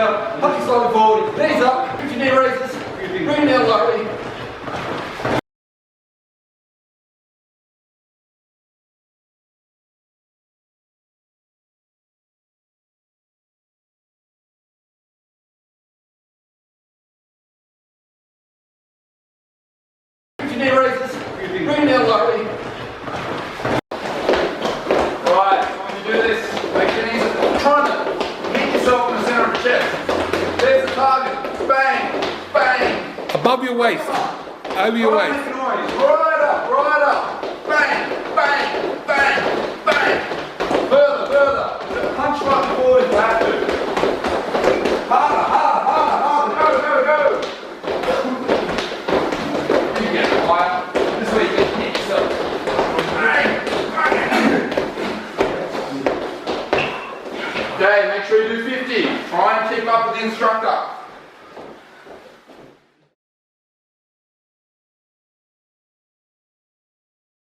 out, punch it slightly forward, knees up, 50 knee raises, bring it down lightly. Knee raises, bring it down lightly. Right, so when you do this, make your knees trying to hit yourself in the center of the chest. There's the target. Bang, bang. Above your waist, over your waist. Make a noise. Right up, right up. Bang, bang, bang, bang. Further, further. Punch right forward if you have to. Harder, harder, harder, harder. Go, go, go. You get higher. This way you can hit yourself. Bang, bang. Okay, make sure you do 50. Try and keep up with the instructor.